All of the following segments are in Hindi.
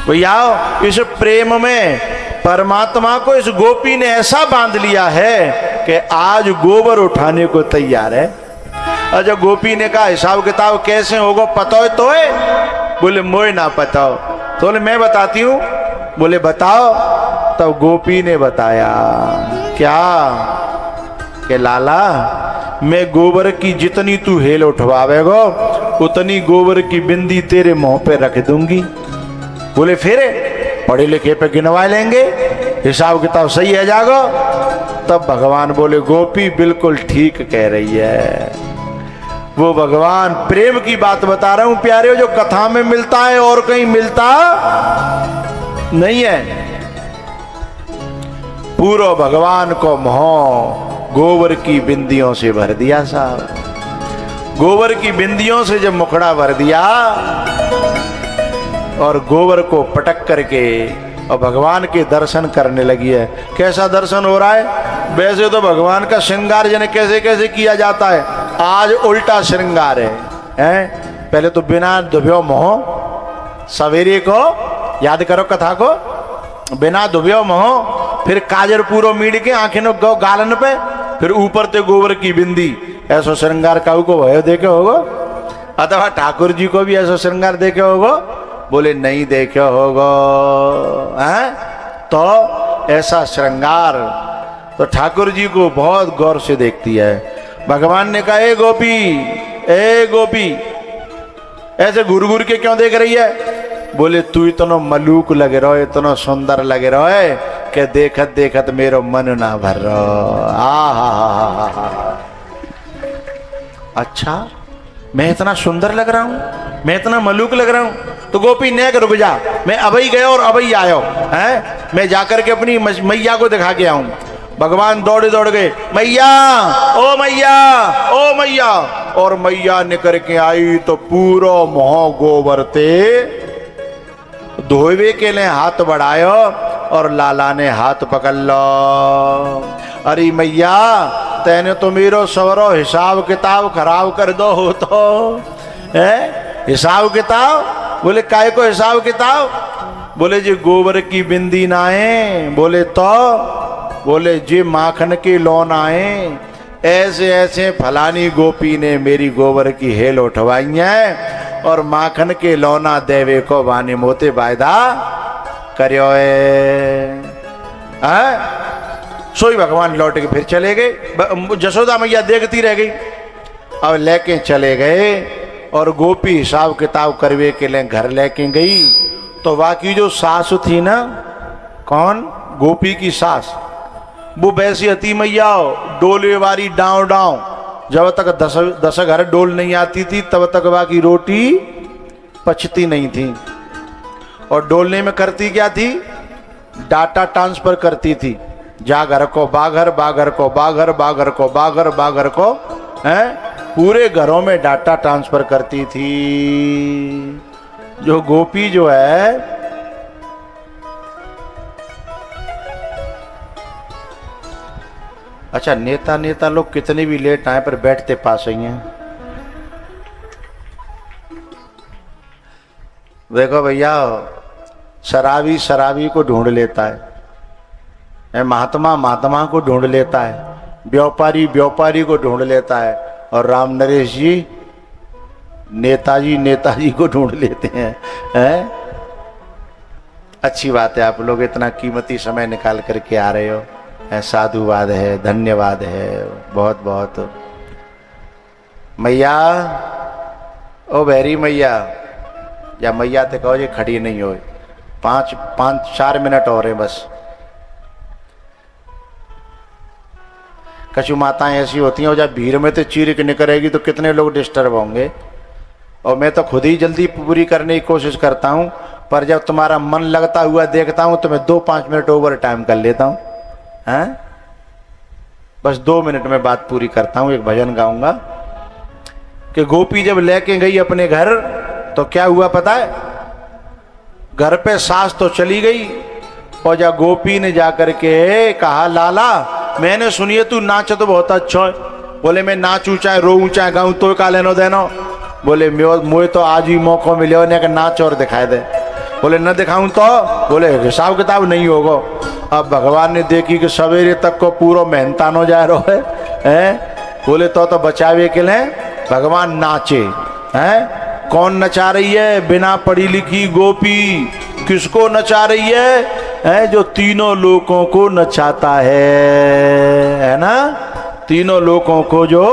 भैया इस प्रेम में परमात्मा को इस गोपी ने ऐसा बांध लिया है कि आज गोबर उठाने को तैयार है। अच्छा गोपी ने कहा हिसाब किताब कैसे होगा पता है तो है? बोले मोए ना पता हो। तो बोले मैं बताती हूँ। बोले बताओ। तब गोपी ने बताया क्या कि लाला मैं गोबर की जितनी तू हेल उठवावेगो उतनी गोबर की बिंदी तेरे मुंह पे रख दूंगी। बोले फिर पढ़े लिखे पे गिनवा लेंगे, हिसाब किताब सही है जागो। तब भगवान बोले गोपी बिल्कुल ठीक कह रही है। वो भगवान प्रेम की बात बता रहा हूं प्यारे, जो कथा में मिलता है और कहीं मिलता नहीं है। पूरा भगवान को मोह गोबर की बिंदियों से भर दिया साहब। गोबर की बिंदियों से जब मुखड़ा भर दिया और गोबर को पटक करके और भगवान के दर्शन करने लगी है। कैसा दर्शन हो रहा है? वैसे तो भगवान का श्रृंगार जने कैसे कैसे किया जाता है, आज उल्टा श्रृंगार है। पहले तो बिना दुभ्यो मोह, सवेरे को याद करो कथा को, बिना दुभ्यो मोह, फिर काजर पूरो मीड़ के आंखें गो गालन पे, फिर ऊपर ते गोबर की बिंदी। ऐसा श्रृंगार काऊ को भयो देखे होगो? अथवा ठाकुर जी को भी ऐसा श्रृंगार देखे होगो? बोले नहीं देखे होगो। हैं? तो ऐसा श्रृंगार तो ठाकुर जी को बहुत गौर से देखती है। भगवान ने कहा ए गोपी ऐसे घूर घूर के क्यों देख रही है? बोले तू इतना मलूक लगे रहो, इतना सुंदर लगे रहो है कि देखत देखत मेरो मन ना भर रहा। अच्छा मैं इतना सुंदर लग रहा हूं, मैं इतना मलूक लग रहा हूं? तो गोपी नेक रुक जा, मैं अबई गयो और अबई आयो है, मैं जाकर के अपनी मैया को दिखा के आऊं। भगवान दौड़े दौड़ गए, मैया ओ मैया ओ मैया, और मैया निकल के आई तो पूरा मोह गोबर ते धोवे के लिए हाथ बढ़ायो और लाला ने हाथ पकड़ लो। अरे मैया तेने तो मेरो सवरो हिसाब किताब खराब कर दो हो तो है। हिसाब किताब? बोले काय को हिसाब किताब? बोले जी गोबर की बिंदी ना है। बोले तो? बोले जी माखन के लोन आए। ऐसे ऐसे फलानी गोपी ने मेरी गोबर की हेल उठवाई है और माखन के लौना देवे को बाने मोते वायदा करियो है। सोई भगवान लौट के फिर चले गए। जसोदा मैया देखती रह गई। अब लेके चले गए और गोपी हिसाब किताब करवे के लिए घर लेके गई तो बाकी जो सास थी ना, कौन? गोपी की सास, वो वैसी हती मैया डोले वाली डांव डांव। जब तक दस घर डोल नहीं आती थी तब तक बाकी रोटी पचती नहीं थी। और डोलने में करती क्या थी? डाटा ट्रांसफर करती थी। जा घर को बाघर, बाघर को बाघर, बाघर को बाघर, बाघर को है, पूरे घरों में डाटा ट्रांसफर करती थी। जो गोपी जो है अच्छा नेता लोग कितने भी लेट आए पर बैठते पास ही हैं। देखो भैया शराबी को ढूंढ लेता है, महात्मा को ढूंढ लेता है, व्यापारी को ढूंढ लेता है, और राम नरेश जी नेताजी को ढूंढ लेते हैं। अच्छी बात है आप लोग इतना कीमती समय निकाल करके आ रहे हो, साधुवाद है, धन्यवाद है बहुत बहुत। मैया ओ भैरी मैया, या मैया ते कहो जी खड़ी नहीं हो, 4 मिनट और है बस। कछु माताएं ऐसी होती हैं जब भीड़ में तो चीर के निकलेगी तो कितने लोग डिस्टर्ब होंगे। और मैं तो खुद ही जल्दी पूरी करने की कोशिश करता हूं, पर जब तुम्हारा मन लगता हुआ देखता हूं तो मैं 2-5 मिनट ओवर टाइम कर लेता हूं। हैं? बस 2 मिनट में बात पूरी करता हूं। एक भजन गाऊंगा कि गोपी जब लेके गई अपने घर तो क्या हुआ पता है? घर पे सास तो चली गई और जब गोपी ने जाकर के कहा लाला मैंने सुनिए तू नाच तो बहुत अच्छा है। बोले मैं नाचू चाहे रोऊं चाहे गाऊं तो का लेनो देनो। बोले मोए तो आज ही मौका मिले नाच और दिखाए दे। बोले न दिखाऊं तो, बोले हिसाब किताब नहीं होगा। अब भगवान ने देखी कि सवेरे तक को पूरा मेहनतानो जा रहा है? बोले तो बचावे के लिए भगवान नाचे हैं। कौन नचा रही है? बिना पढ़ी लिखी गोपी। किसको नचा रही है? जो तीनों लोगों को नचाता है ना, तीनों लोगों को जो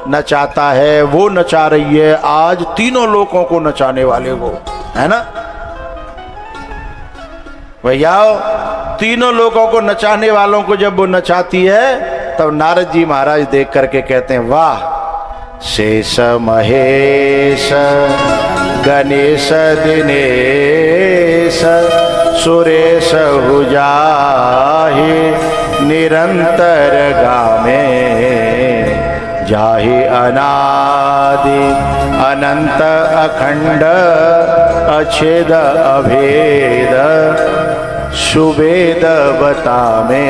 नचाता है वो नचा रही है आज तीनों लोगों को नचाने वाले को, है ना भैया। तीनों लोगों को नचाने वालों को जब वो नचाती है तब नारद जी महाराज देख करके कहते हैं, वाह शेष महेश गणेश दिनेश सुरेश हुजाहि निरंतर गामे जाहि अनादि अनंत अखंड अछेद अभेद सुवेद बतामे।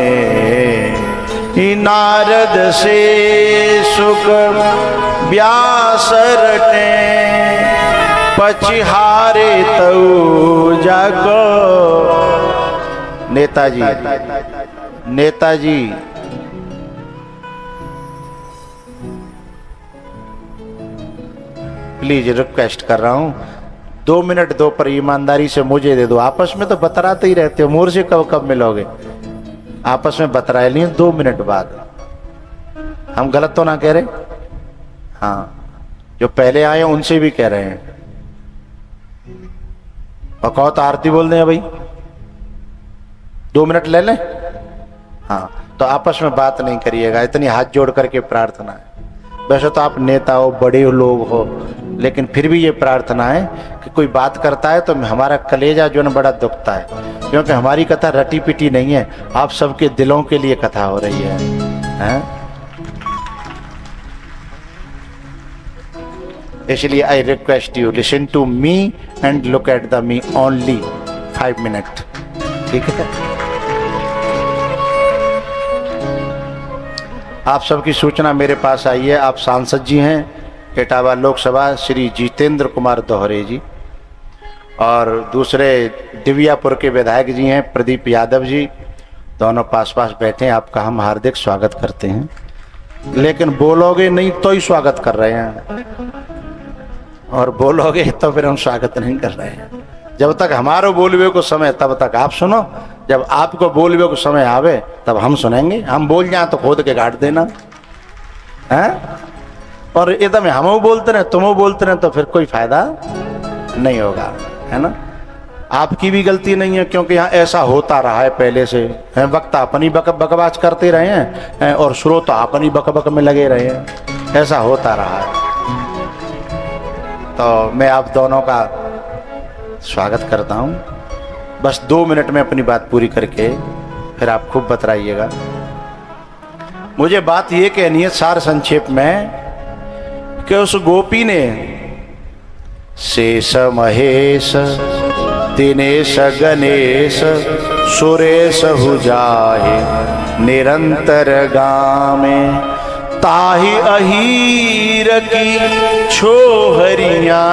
नारद से सुख व्यास रटे पचिहारे तऊ जागो। नेताजी नेताजी प्लीज रिक्वेस्ट कर रहा हूं, 2 मिनट दो पर ईमानदारी से मुझे दे दो। आपस में तो बतराते ही रहते हो, मोर से कब कब मिलोगे? आपस में बतराए लिए 2 मिनट बाद। हम गलत तो ना कह रहे? हाँ, जो पहले आए उनसे भी कह रहे हैं। और कहो तो आरती बोल दें भाई, 2 मिनट ले लें। हाँ, तो आपस में बात नहीं करिएगा, इतनी हाथ जोड़ करके प्रार्थना है। वैसे तो आप नेता हो, बड़े लोग हो, लेकिन फिर भी ये प्रार्थना है कि कोई बात करता है तो हमारा कलेजा जो है बड़ा दुखता है, क्योंकि हमारी कथा रटी पिटी नहीं है, आप सबके दिलों के लिए कथा हो रही है, हैं? इसलिए I request you listen to me and look at the me only 5 minute, ठीक है? आप सबकी सूचना मेरे पास आई है। आप सांसद जी हैं इटावा लोकसभा श्री जितेंद्र कुमार दोहरे जी, और दूसरे दिव्यापुर के विधायक जी हैं प्रदीप यादव जी, दोनों पास पास बैठे हैं। आपका हम हार्दिक स्वागत करते हैं, लेकिन बोलोगे नहीं तो ही स्वागत कर रहे हैं, और बोलोगे तो फिर हम स्वागत नहीं कर रहे हैं। जब तक हमारो बोलवे को समय तब तक आप सुनो, जब आपको बोलवे को समय आवे तब हम सुनेंगे। हम बोल जाए तो खोद के काट देना है, और एकदम हम बोलते रहे तुम बोलते रहे तो फिर कोई फायदा नहीं होगा, है ना? आपकी भी गलती नहीं है, क्योंकि यहाँ ऐसा होता रहा है पहले से, है? वक्ता अपनी बकवास करते रहे हैं और श्रोता अपनी बकबक में लगे रहे हैं, ऐसा होता रहा है। तो मैं आप दोनों का स्वागत करता हूँ। बस 2 मिनट में अपनी बात पूरी करके फिर आप खूब बतराइएगा। मुझे बात ये कहनी है सार संक्षेप में कि उस गोपी ने शेष महेश दिनेश गणेश सुरेश हुजाहि निरंतर गामे ताहि अहीर की छोहरिया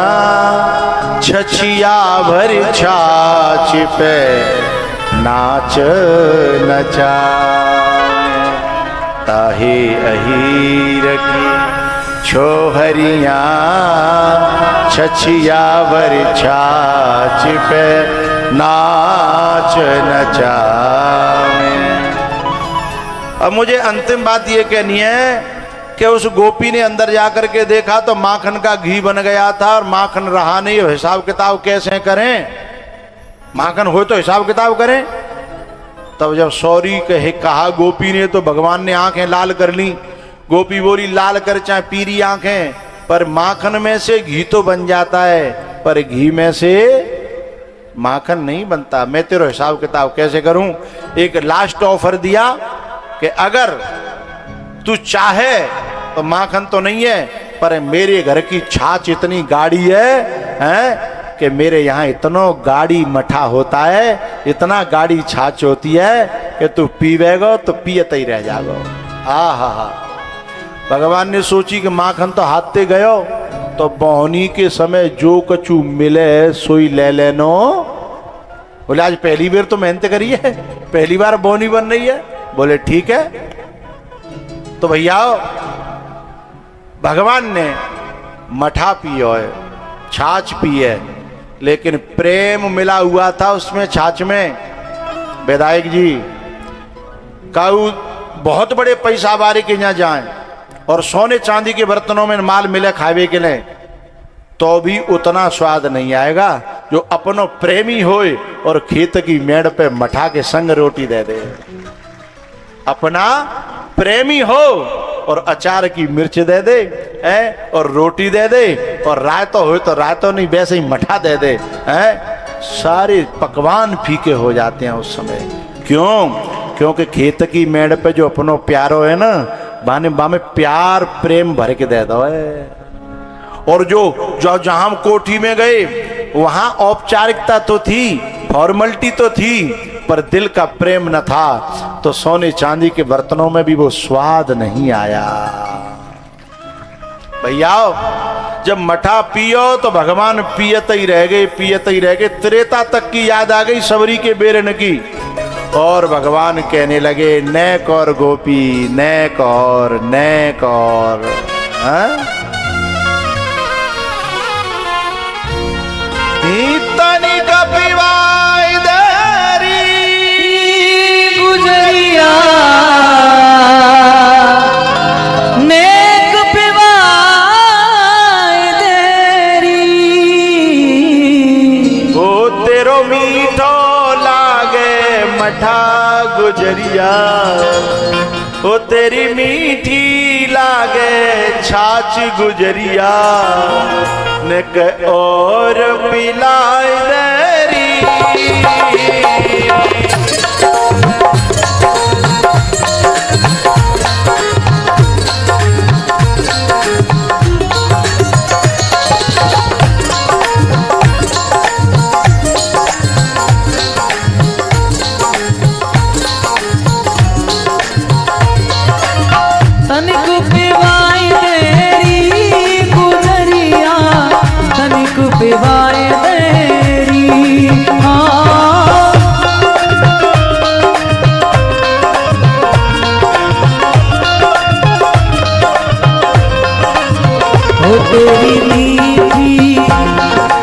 छछिया भर छाछ पे नाच नचा ताहि अहीर की छोहरिया छछिया भर छाछ पे नाच नचा। अब मुझे अंतिम बात ये कहनी है कि उस गोपी ने अंदर जाकर के देखा तो माखन का घी बन गया था, और माखन रहा नहीं। हिसाब किताब कैसे करें? माखन हो तो हिसाब किताब करें। तब जब सॉरी कहा गोपी ने तो भगवान ने आंखें लाल कर ली। गोपी बोली लाल कर चाहे पीरी आंखें, पर माखन में से घी तो बन जाता है, पर घी में से माखन नहीं बनता। मैं तेरा हिसाब किताब कैसे करूं? एक लास्ट ऑफर दिया कि अगर तू चाहे तो माखन तो नहीं है, पर मेरे घर की छाछ इतनी गाढ़ी है कि मेरे यहाँ इतना गाढ़ी मठा होता है, इतना गाढ़ी छाछ होती है कि तू पीवेगो तो पियते ही रह जागो। हा। भगवान ने सोची कि माखन तो हाथते गयो, तो बोहनी के समय जो कछु मिले सोई ले लेनो बोले आज पहली बार तो मेहनत करी है, पहली बार बोनी बन रही है। बोले ठीक है। तो भैया भगवान ने मठा पियो है, छाछ पी है, लेकिन प्रेम मिला हुआ था उसमें छाछ में। विधायक जी काऊ बहुत बड़े पैसा वाले के यहाँ जाएं और सोने चांदी के बर्तनों में माल मिले खावे के लिए, तो भी उतना स्वाद नहीं आएगा जो अपनो प्रेमी होए और खेत की मेड़ पे मठा के संग रोटी दे दे। अपना प्रेमी हो और अचार की मिर्च दे दे है, और रोटी दे दे, और रायतो हो तो रायतो नहीं वैसे ही मठा दे दे है, सारे पकवान फीके हो जाते हैं उस समय। क्यों? क्योंकि खेत की मेड़ पे जो अपनो प्यारो है ना, बाने बामे प्यार प्रेम भर के दे दो है। और जो जहां हम कोठी में गए वहां औपचारिकता तो थी, फॉर्मेलिटी तो थी, पर दिल का प्रेम न था, तो सोने चांदी के बर्तनों में भी वो स्वाद नहीं आया। भैया जब मठा पियो तो भगवान पियत ही रह गए, पियत ही रह गए। त्रेता तक की याद आ गई सबरी के बेरन की, और भगवान कहने लगे नैक और गोपी, नैक और नैक और तनी कपिवाई देरी गुजरिया, नेक पिवाई देरी। ओ तेरो मीठो लागे मठा गुजरिया, ओ तेरी मीठी लागे छाछ गुजरिया, नेक और पिलाई देरी। तनिक पिवाई देरी गुजरिया, तनिक पिवाई देरी।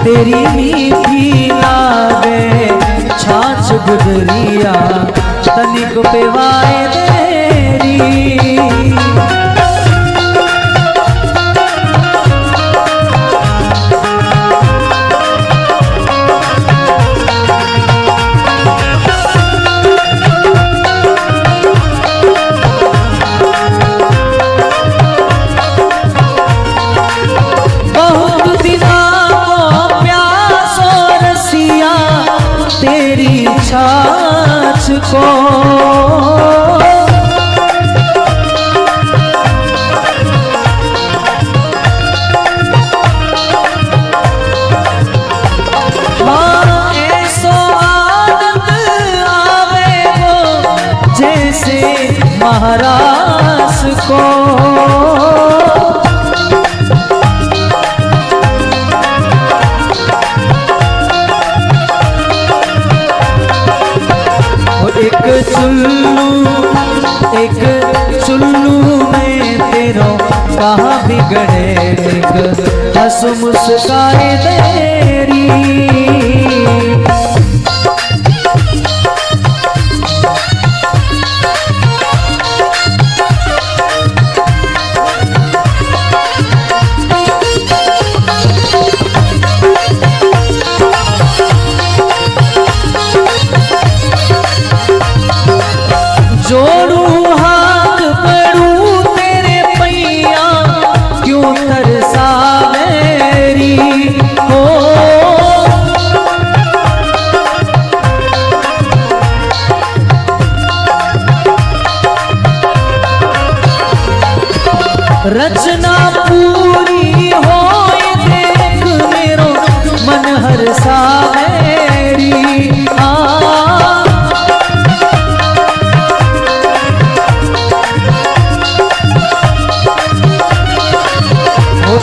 तेरी मीठी लागे छाछ गुजरिया, तनिक पिवाई देरी। तेरी छाछ को हाँ ऐसो आनंद आवे वो जैसे महाराज को। एक चुल्लू में तेरो कहाँ बिगड़े, हंस मुस्काए तेरी। जोड़ू हाथ पड़ू तेरे पैया, क्यों तरसा मेरी हो। रचना पूरी हो देख मेरो मन हरसा मेरी।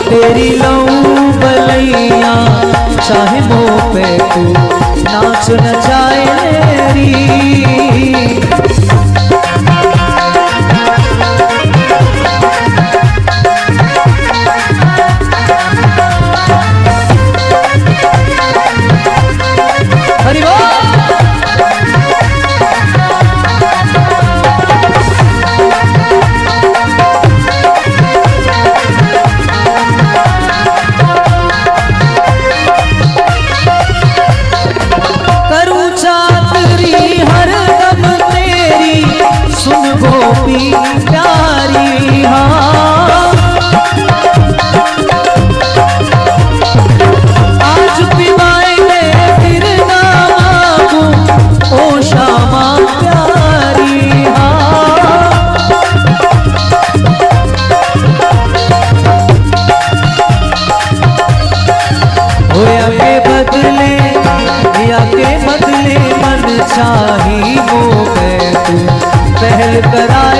तेरी लऊ बलैया चाहे मुँह पे तू नाच नचाए चाही वो मैं तू पहल कराए